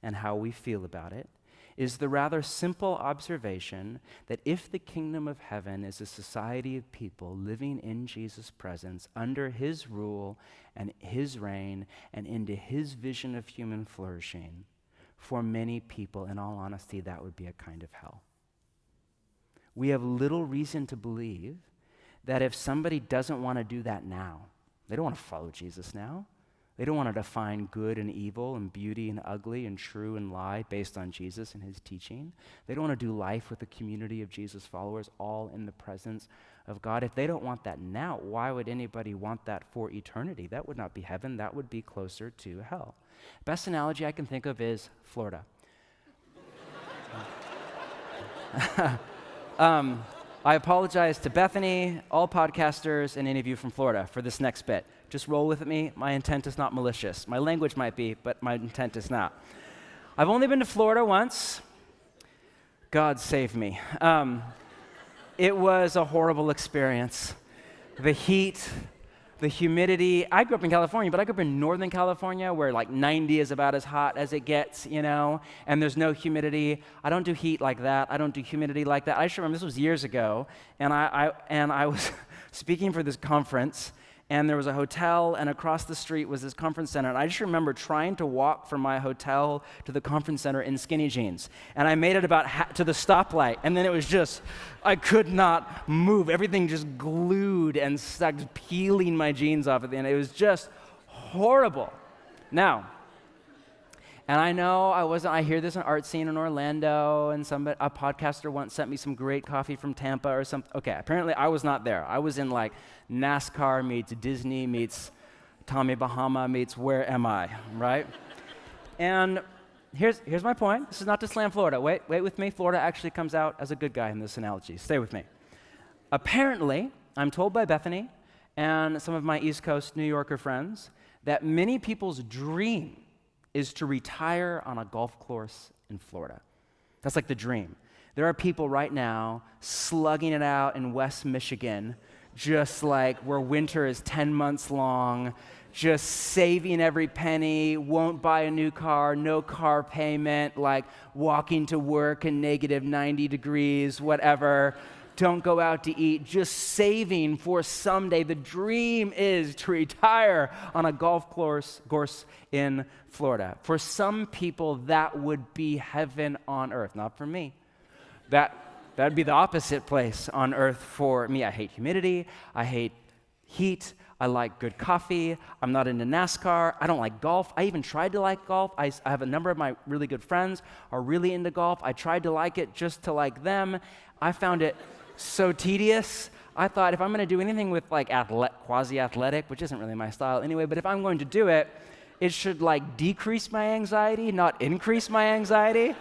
and how we feel about it is the rather simple observation that if the kingdom of heaven is a society of people living in Jesus' presence, under his rule and his reign, and into his vision of human flourishing, for many people, in all honesty, that would be a kind of hell. We have little reason to believe that if somebody doesn't want to do that now, they don't want to follow Jesus now, they don't want to define good and evil and beauty and ugly and true and lie based on Jesus and his teaching. They don't want to do life with a community of Jesus followers all in the presence of God. If they don't want that now, why would anybody want that for eternity? That would not be heaven. That would be closer to hell. Best analogy I can think of is Florida. I apologize to Bethany, all podcasters, and any of you from Florida for this next bit. Just roll with me. My intent is not malicious. My language might be, but my intent is not. I've only been to Florida once. God save me. It was a horrible experience. The heat, the humidity. I grew up in California, but I grew up in Northern California where like 90 is about as hot as it gets, and there's no humidity. I don't do heat like that. I don't do humidity like that. I just remember this was years ago, and I was speaking for this conference, and there was a hotel, and across the street was this conference center. And I just remember trying to walk from my hotel to the conference center in skinny jeans. And I made it about to the stoplight, and then it was just, I could not move. Everything just glued and stuck, peeling my jeans off at the end. It was just horrible. Now, and I know I hear this in art scene in Orlando, and a podcaster once sent me some great coffee from Tampa or something. Okay, apparently I was not there. I was in like NASCAR meets Disney meets Tommy Bahama meets Where Am I, right? And here's my point. This is not to slam Florida. Wait with me. Florida actually comes out as a good guy in this analogy. Stay with me. Apparently, I'm told by Bethany and some of my East Coast New Yorker friends that many people's dream is to retire on a golf course in Florida. That's like the dream. There are people right now slugging it out in West Michigan, just like where winter is 10 months long, just saving every penny, won't buy a new car, no car payment, like walking to work in negative 90 degrees, whatever. Don't go out to eat, just saving for someday. The dream is to retire on a golf course in Florida. For some people, that would be heaven on earth. Not for me. That'd be the opposite place on earth for me. I hate humidity. I hate heat. I like good coffee. I'm not into NASCAR. I don't like golf. I even tried to like golf. I have a number of my really good friends are really into golf. I tried to like it just to like them. I found it so tedious. I thought if I'm going to do anything with like quasi-athletic, which isn't really my style anyway, but if I'm going to do it, it should like decrease my anxiety, not increase my anxiety.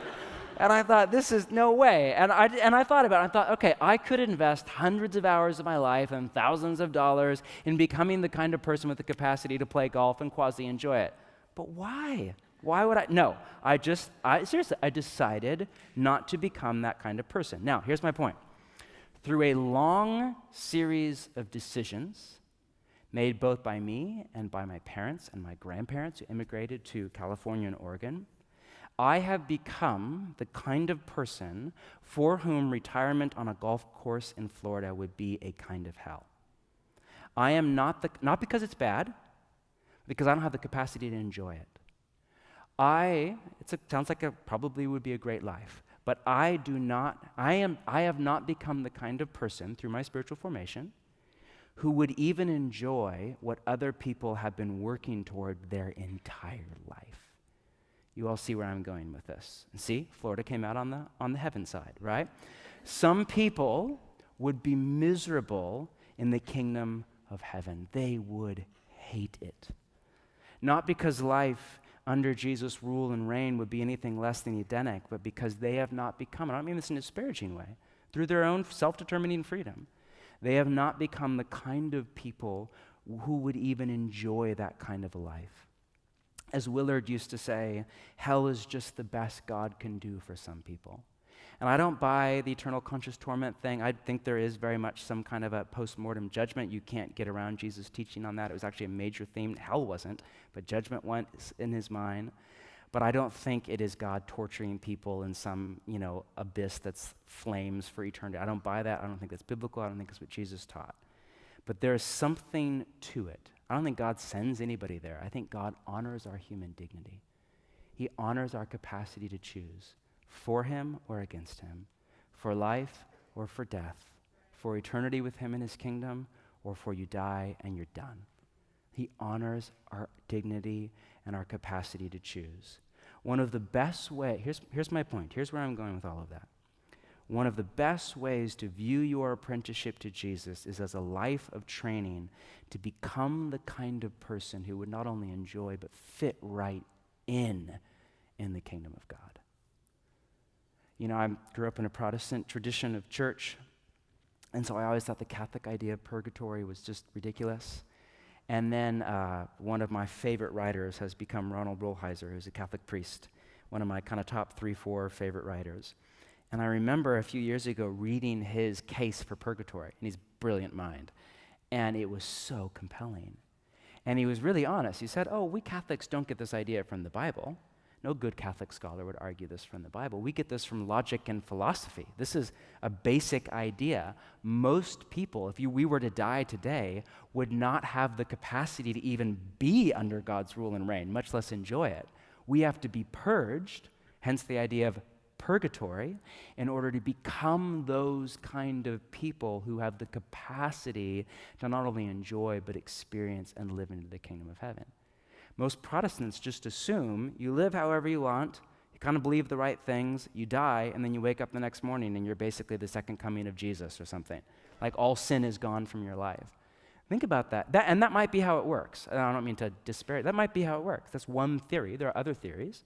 And I thought, this is no way. And I thought about it. I thought, okay, I could invest hundreds of hours of my life and thousands of dollars in becoming the kind of person with the capacity to play golf and quasi-enjoy it. But why? Why would I? No, seriously, I decided not to become that kind of person. Now, here's my point. Through a long series of decisions made both by me and by my parents and my grandparents who immigrated to California and Oregon, I have become the kind of person for whom retirement on a golf course in Florida would be a kind of hell. I am not because it's bad, because I don't have the capacity to enjoy it. Sounds like probably would be a great life. But I have not become the kind of person through my spiritual formation who would even enjoy what other people have been working toward their entire life. You all see where I'm going with this. And see, Florida came out on the heaven side, right? Some people would be miserable in the kingdom of heaven. They would hate it. Not because life under Jesus' rule and reign would be anything less than Edenic, but because they have not become, and I don't mean this in a disparaging way, through their own self-determining freedom, they have not become the kind of people who would even enjoy that kind of a life. As Willard used to say, hell is just the best God can do for some people. And I don't buy the eternal conscious torment thing. I think there is very much some kind of a post-mortem judgment. You can't get around Jesus' teaching on that. It was actually a major theme. Hell wasn't, but judgment went in his mind. But I don't think it is God torturing people in some, abyss that's flames for eternity. I don't buy that. I don't think that's biblical. I don't think it's what Jesus taught. But there is something to it. I don't think God sends anybody there. I think God honors our human dignity. He honors our capacity to choose for him or against him, for life or for death, for eternity with him in his kingdom, or for you die and you're done. He honors our dignity and our capacity to choose. One of the best ways, here's my point, here's where I'm going with all of that. One of the best ways to view your apprenticeship to Jesus is as a life of training to become the kind of person who would not only enjoy but fit right in the kingdom of God. I grew up in a Protestant tradition of church, and so I always thought the Catholic idea of purgatory was just ridiculous. And then one of my favorite writers has become Ronald Rolheiser, who's a Catholic priest, one of my kind of top 3, 4 favorite writers. And I remember a few years ago reading his case for purgatory, and he's a brilliant mind, and it was so compelling. And he was really honest. He said, we Catholics don't get this idea from the Bible. No good Catholic scholar would argue this from the Bible. We get this from logic and philosophy. This is a basic idea. Most people, if we were to die today, would not have the capacity to even be under God's rule and reign, much less enjoy it. We have to be purged, hence the idea of purgatory, in order to become those kind of people who have the capacity to not only enjoy but experience and live into the kingdom of heaven. Most Protestants just assume you live however you want, you kind of believe the right things, you die, and then you wake up the next morning and you're basically the second coming of Jesus or something. Like all sin is gone from your life. Think about that. And that might be how it works. I don't mean to disparage. That might be how it works. That's one theory. There are other theories.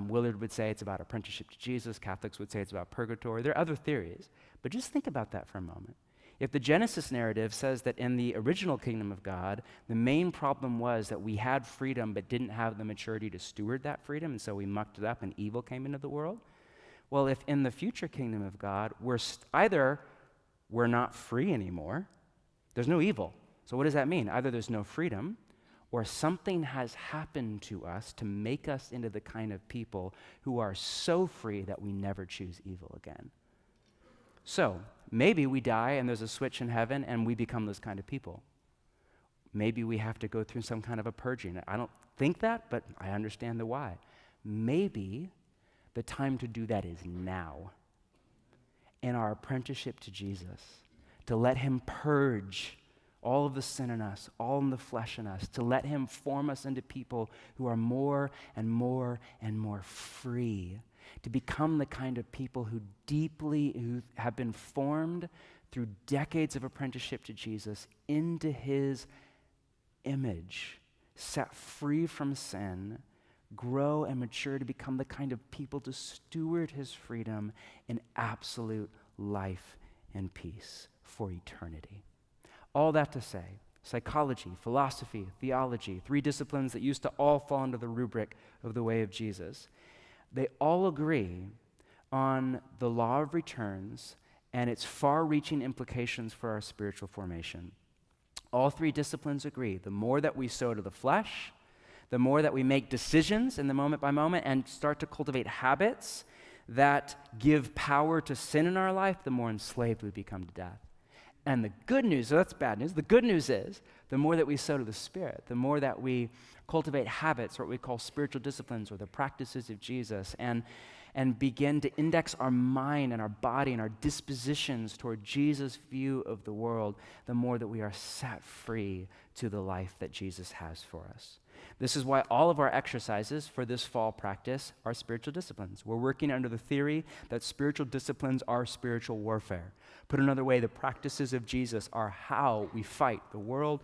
Willard would say it's about apprenticeship to Jesus. Catholics would say it's about purgatory. There are other theories. But just think about that for a moment. If the Genesis narrative says that in the original kingdom of God, the main problem was that we had freedom but didn't have the maturity to steward that freedom, and so we mucked it up and evil came into the world. Well, if in the future kingdom of God, either we're not free anymore, there's no evil. So what does that mean? Either there's no freedom, or something has happened to us to make us into the kind of people who are so free that we never choose evil again. So, maybe we die and there's a switch in heaven and we become those kind of people. Maybe we have to go through some kind of a purging. I don't think that, but I understand the why. Maybe the time to do that is now. In our apprenticeship to Jesus, to let him purge all of the sin in us, all in the flesh in us, to let him form us into people who are more and more and more free, to become the kind of people who have been formed through decades of apprenticeship to Jesus into his image, set free from sin, grow and mature to become the kind of people to steward his freedom in absolute life and peace for eternity. All that to say, psychology, philosophy, theology, 3 disciplines that used to all fall under the rubric of the way of Jesus, they all agree on the law of returns and its far-reaching implications for our spiritual formation. All 3 disciplines agree. The more that we sow to the flesh, the more that we make decisions in the moment by moment and start to cultivate habits that give power to sin in our life, the more enslaved we become to death. And the good news, so that's bad news, the good news is the more that we sow to the Spirit, the more that we cultivate habits, or what we call spiritual disciplines, or the practices of Jesus, and begin to index our mind and our body and our dispositions toward Jesus' view of the world, the more that we are set free to the life that Jesus has for us. This is why all of our exercises for this fall practice are spiritual disciplines. We're working under the theory that spiritual disciplines are spiritual warfare. Put another way, the practices of Jesus are how we fight the world,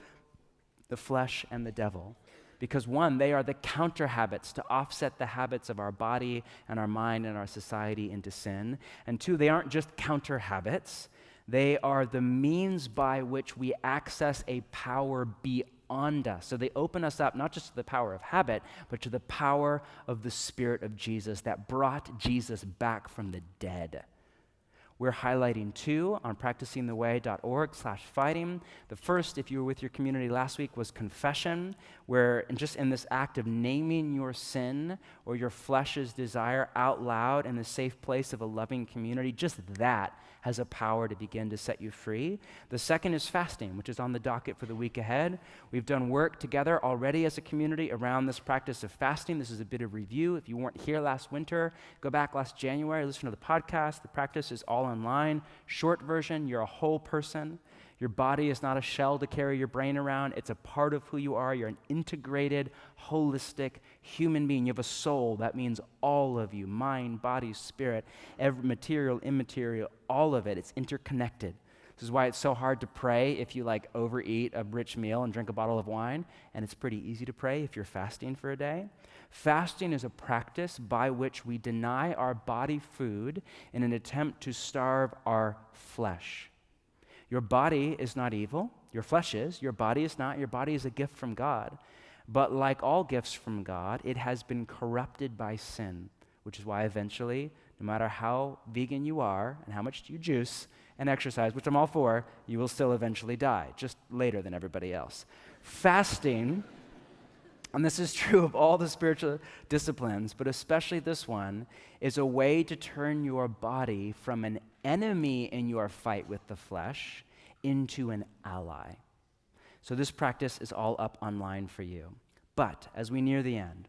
the flesh, and the devil. Because one, they are the counter habits to offset the habits of our body and our mind and our society into sin. And two, they aren't just counter habits. They are the means by which we access a power beyond us. So they open us up not just to the power of habit, but to the power of the Spirit of Jesus that brought Jesus back from the dead. We're highlighting two on practicingtheway.org/fighting. The first, if you were with your community last week, was confession, where just in this act of naming your sin or your flesh's desire out loud in the safe place of a loving community, just that has a power to begin to set you free. The second is fasting, which is on the docket for the week ahead. We've done work together already as a community around this practice of fasting. This is a bit of review. If you weren't here last winter, go back last January, listen to the podcast. The practice is all online. Short version, you're a whole person. Your body is not a shell to carry your brain around. It's a part of who you are. You're an integrated, holistic human being. You have a soul. That means all of you, mind, body, spirit, every material, immaterial, all of it. It's interconnected. This is why it's so hard to pray if you overeat a rich meal and drink a bottle of wine, and it's pretty easy to pray if you're fasting for a day. Fasting is a practice by which we deny our body food in an attempt to starve our flesh. Your body is not evil. Your flesh is. Your body is not. Your body is a gift from God. But like all gifts from God, it has been corrupted by sin, which is why eventually, no matter how vegan you are and how much you juice and exercise, which I'm all for, you will still eventually die, just later than everybody else. Fasting, and this is true of all the spiritual disciplines, but especially this one, is a way to turn your body from an enemy in your fight with the flesh into an ally. So this practice is all up online for you. But as we near the end,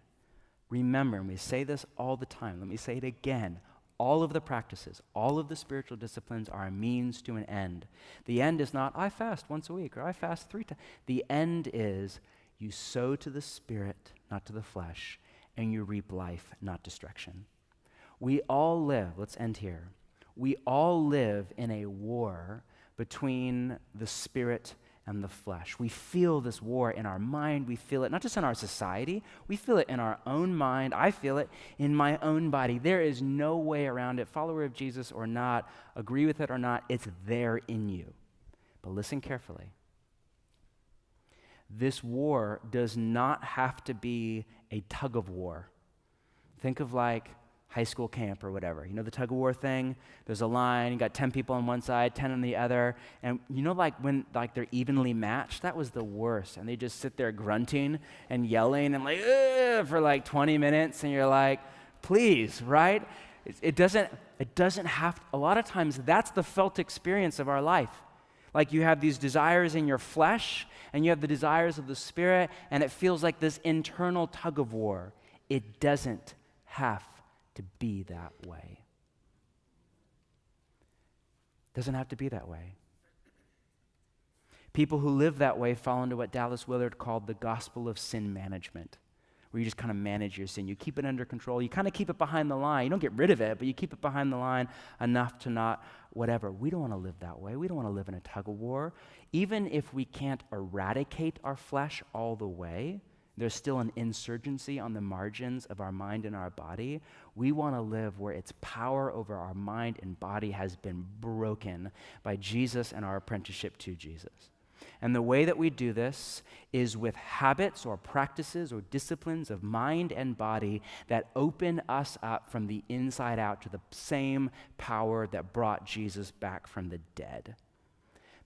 remember, and we say this all the time, let me say it again, all of the practices, all of the spiritual disciplines are a means to an end. The end is not, I fast once a week, or I fast 3 times. The end is, you sow to the Spirit, not to the flesh, and you reap life, not destruction. We all live, let's end here, we all live in a war between the Spirit and the flesh. We feel this war in our mind. We feel it not just in our society. We feel it in our own mind. I feel it in my own body. There is no way around it, follower of Jesus or not, agree with it or not, it's there in you. But listen carefully. This war does not have to be a tug of war. Think of high school camp or whatever. You know the tug of war thing? There's a line, you got 10 people on one side, 10 on the other, and you know when they're evenly matched? That was the worst, and they just sit there grunting and yelling and for 20 minutes, and you're like, please, right? It doesn't have, a lot of times that's the felt experience of our life. You have these desires in your flesh, and you have the desires of the Spirit, and it feels like this internal tug of war. It doesn't have to be that way. Doesn't have to be that way. People who live that way fall into what Dallas Willard called the gospel of sin management, where you just kind of manage your sin. You keep it under control. You kind of keep it behind the line. You don't get rid of it, but you keep it behind the line enough to not whatever. We don't want to live that way. We don't want to live in a tug of war. Even if we can't eradicate our flesh all the way, there's still an insurgency on the margins of our mind and our body. We want to live where its power over our mind and body has been broken by Jesus and our apprenticeship to Jesus. And the way that we do this is with habits or practices or disciplines of mind and body that open us up from the inside out to the same power that brought Jesus back from the dead.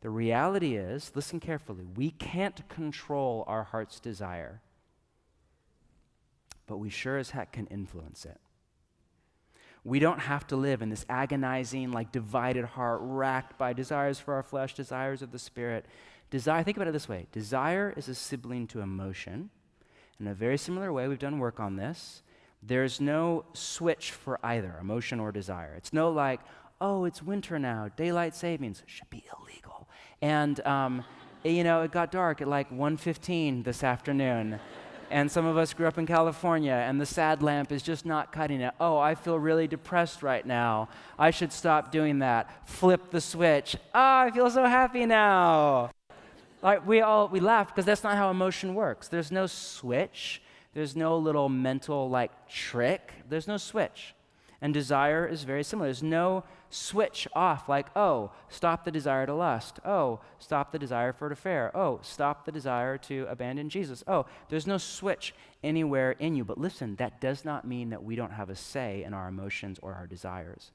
The reality is, listen carefully, we can't control our heart's desire, but we sure as heck can influence it. We don't have to live in this agonizing, divided heart, racked by desires for our flesh, desires of the Spirit. Desire, think about it this way. Desire is a sibling to emotion. In a very similar way, we've done work on this. There's no switch for either, emotion or desire. It's no oh, it's winter now, daylight savings should be illegal. And, it got dark at 1:15 this afternoon. And some of us grew up in California, and the sad lamp is just not cutting it. Oh, I feel really depressed right now. I should stop doing that. Flip the switch. I feel so happy now. Like we laugh because that's not how emotion works. There's no switch. There's no little mental trick. There's no switch. And desire is very similar. There's no switch off like, oh, stop the desire to lust. Oh, stop the desire for an affair. Oh, stop the desire to abandon Jesus. Oh, there's no switch anywhere in you. But listen, that does not mean that we don't have a say in our emotions or our desires.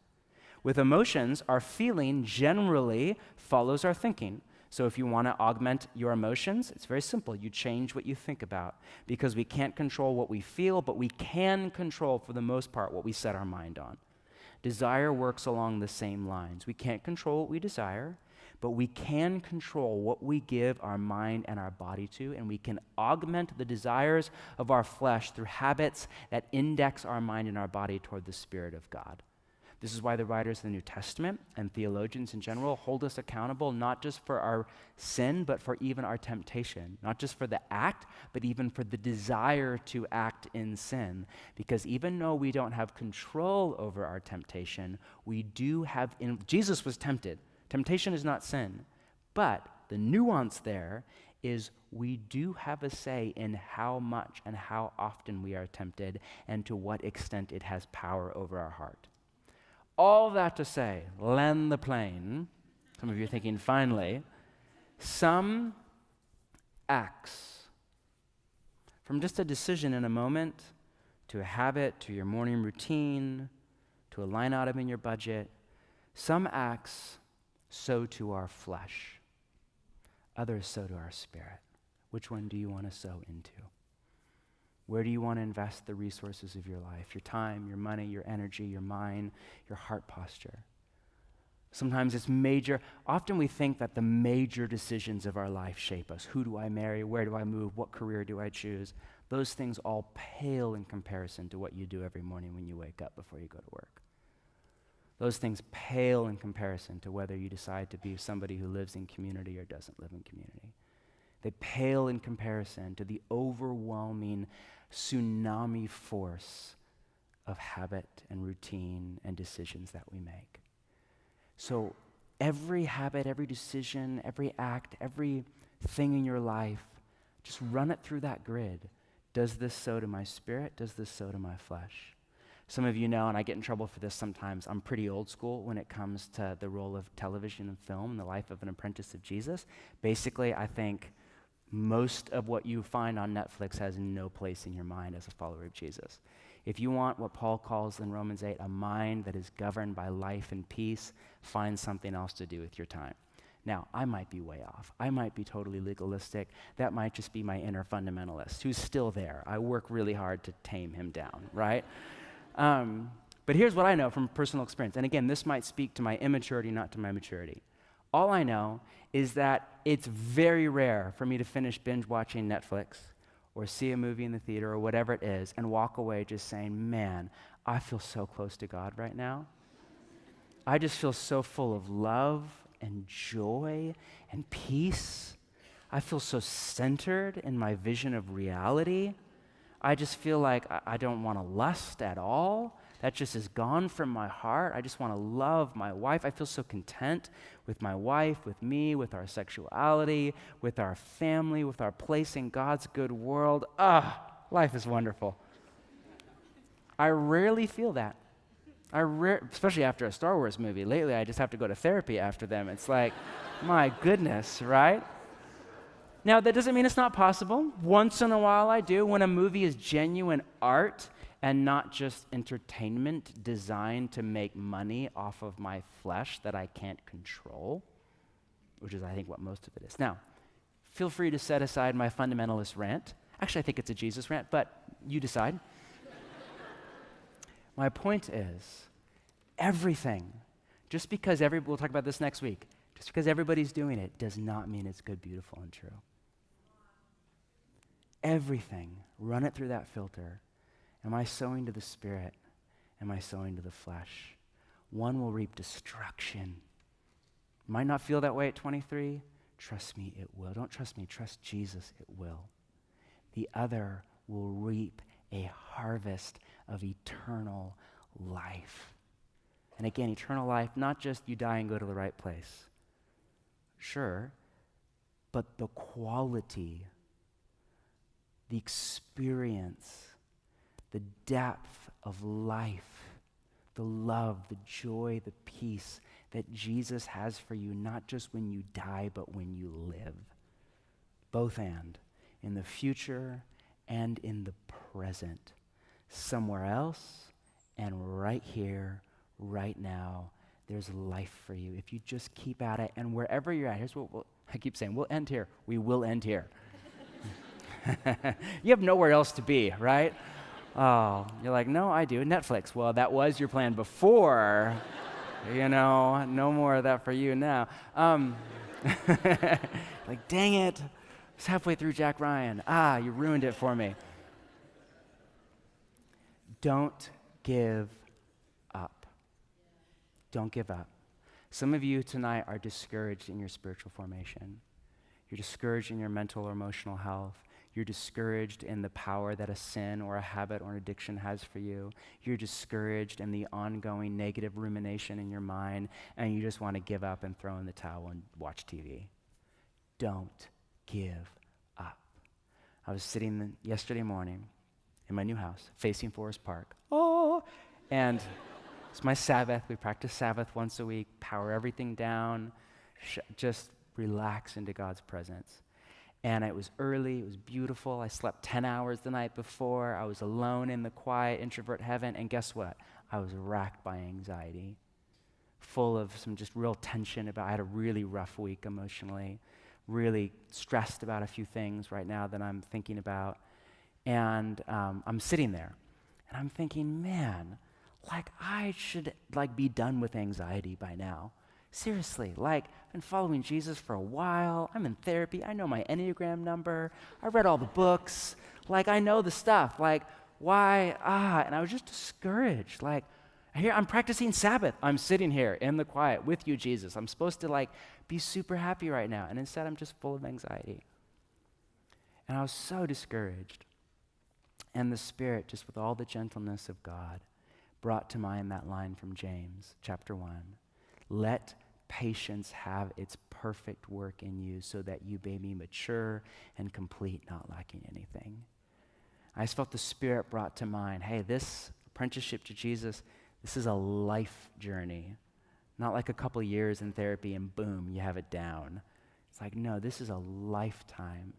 With emotions, our feeling generally follows our thinking. So if you want to augment your emotions, it's very simple. You change what you think about, because we can't control what we feel, but we can control, for the most part, what we set our mind on. Desire works along the same lines. We can't control what we desire, but we can control what we give our mind and our body to, and we can augment the desires of our flesh through habits that index our mind and our body toward the Spirit of God. This is why the writers of the New Testament and theologians in general hold us accountable not just for our sin, but for even our temptation. Not just for the act, but even for the desire to act in sin. Because even though we don't have control over our temptation, we do have, Jesus was tempted. Temptation is not sin. But the nuance there is we do have a say in how much and how often we are tempted and to what extent it has power over our heart. All that to say, land the plane. Some of you are thinking, finally, some acts, from just a decision in a moment, to a habit, to your morning routine, to a line item in your budget, some acts sow to our flesh. Others sow to our spirit. Which one do you want to sow into? Where do you want to invest the resources of your life? Your time, your money, your energy, your mind, your heart posture. Sometimes it's major. Often we think that the major decisions of our life shape us. Who do I marry? Where do I move? What career do I choose? Those things all pale in comparison to what you do every morning when you wake up before you go to work. Those things pale in comparison to whether you decide to be somebody who lives in community or doesn't live in community. They pale in comparison to the overwhelming tsunami force of habit and routine and decisions that we make. So every habit, every decision, every act, every thing in your life, just run it through that grid. Does this sow to my spirit? Does this sow to my flesh? Some of you know, and I get in trouble for this sometimes, I'm pretty old school when it comes to the role of television and film in the life of an apprentice of Jesus. Basically, I think most of what you find on Netflix has no place in your mind as a follower of Jesus. If you want what Paul calls in Romans 8, a mind that is governed by life and peace, find something else to do with your time. Now, I might be way off. I might be totally legalistic. That might just be my inner fundamentalist who's still there. I work really hard to tame him down, right? But here's what I know from personal experience. And again, this might speak to my immaturity, not to my maturity. All I know is that it's very rare for me to finish binge watching Netflix or see a movie in the theater or whatever it is and walk away just saying, man, I feel so close to God right now. I just feel so full of love and joy and peace. I feel so centered in my vision of reality. I just feel like I don't want to lust at all. That just is gone from my heart. I just want to love my wife. I feel so content with my wife, with me, with our sexuality, with our family, with our place in God's good world. Life is wonderful. I rarely feel that. Especially after a Star Wars movie. Lately, I just have to go to therapy after them. It's like, my goodness, right? Now, that doesn't mean it's not possible. Once in a while I do, when a movie is genuine art and not just entertainment designed to make money off of my flesh that I can't control, which is, I think, what most of it is. Now, feel free to set aside my fundamentalist rant. Actually, I think it's a Jesus rant, but you decide. My point is, everything, just because we'll talk about this next week, just because everybody's doing it does not mean it's good, beautiful, and true. Everything, run it through that filter. Am I sowing to the spirit? Am I sowing to the flesh? One will reap destruction. Might not feel that way at 23. Trust me, it will. Don't trust me, trust Jesus, it will. The other will reap a harvest of eternal life. And again, eternal life, not just you die and go to the right place. Sure, but the quality, the experience, the depth of life, the love, the joy, the peace that Jesus has for you, not just when you die, but when you live. Both and, in the future and in the present. Somewhere else and right here, right now, there's life for you. If you just keep at it, and wherever you're at, here's what I keep saying, we'll end here. We will end here. You have nowhere else to be, right? Oh, you're like, no, I do. Netflix. Well, that was your plan before. No more of that for you now. Like, dang it. It's halfway through Jack Ryan. You ruined it for me. Don't give up. Don't give up. Some of you tonight are discouraged in your spiritual formation. You're discouraged in your mental or emotional health. You're discouraged in the power that a sin or a habit or an addiction has for you. You're discouraged in the ongoing negative rumination in your mind, and you just want to give up and throw in the towel and watch TV. Don't give up. I was sitting yesterday morning in my new house, facing Forest Park. And it's my Sabbath. We practice Sabbath once a week, power everything down, just relax into God's presence. And it was early, it was beautiful. I slept 10 hours the night before. I was alone in the quiet introvert heaven. And guess what? I was racked by anxiety, full of some just real tension I had a really rough week emotionally, really stressed about a few things right now that I'm thinking about. And I'm sitting there, and I'm thinking, man, I should be done with anxiety by now. Seriously, I've been following Jesus for a while. I'm in therapy. I know my Enneagram number. I read all the books. I know the stuff. Why? And I was just discouraged. Here, I'm practicing Sabbath. I'm sitting here in the quiet with you, Jesus. I'm supposed to, be super happy right now. And instead, I'm just full of anxiety. And I was so discouraged. And the Spirit, just with all the gentleness of God, brought to mind that line from James, chapter 1. Let patience have its perfect work in you so that you may be mature and complete, not lacking anything. I just felt the Spirit brought to mind, hey, this apprenticeship to Jesus, this is a life journey. Not like a couple years in therapy and boom, you have it down. It's no, this is a lifetime.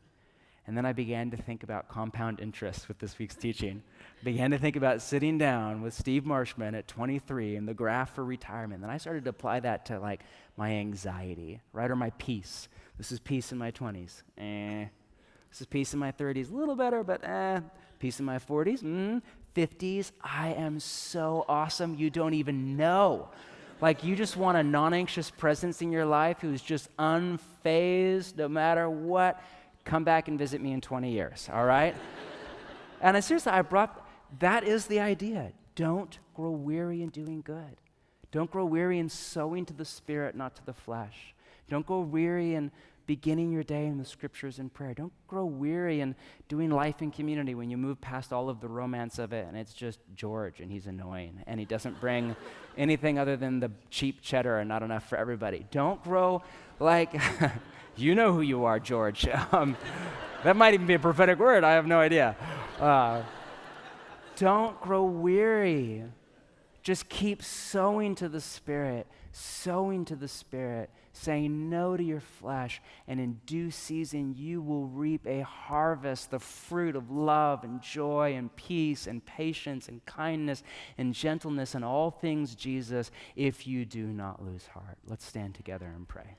And then I began to think about compound interest with this week's teaching. Began to think about sitting down with Steve Marshman at 23 and the graph for retirement. Then I started to apply that to my anxiety, right? Or my peace. This is peace in my 20s. This is peace in my 30s. A little better, but peace in my 40s. 50s. I am so awesome. You don't even know. You just want a non-anxious presence in your life who's just unfazed no matter what. Come back and visit me in 20 years, all right? And seriously, that is the idea. Don't grow weary in doing good. Don't grow weary in sowing to the Spirit, not to the flesh. Don't grow weary in beginning your day in the Scriptures and prayer. Don't grow weary in doing life in community when you move past all of the romance of it and it's just George and he's annoying and he doesn't bring anything other than the cheap cheddar and not enough for everybody. Don't grow you know who you are, George. That might even be a prophetic word. I have no idea. Don't grow weary. Just keep sowing to the Spirit, saying no to your flesh, and in due season you will reap a harvest, the fruit of love and joy and peace and patience and kindness and gentleness and all things Jesus, if you do not lose heart. Let's stand together and pray.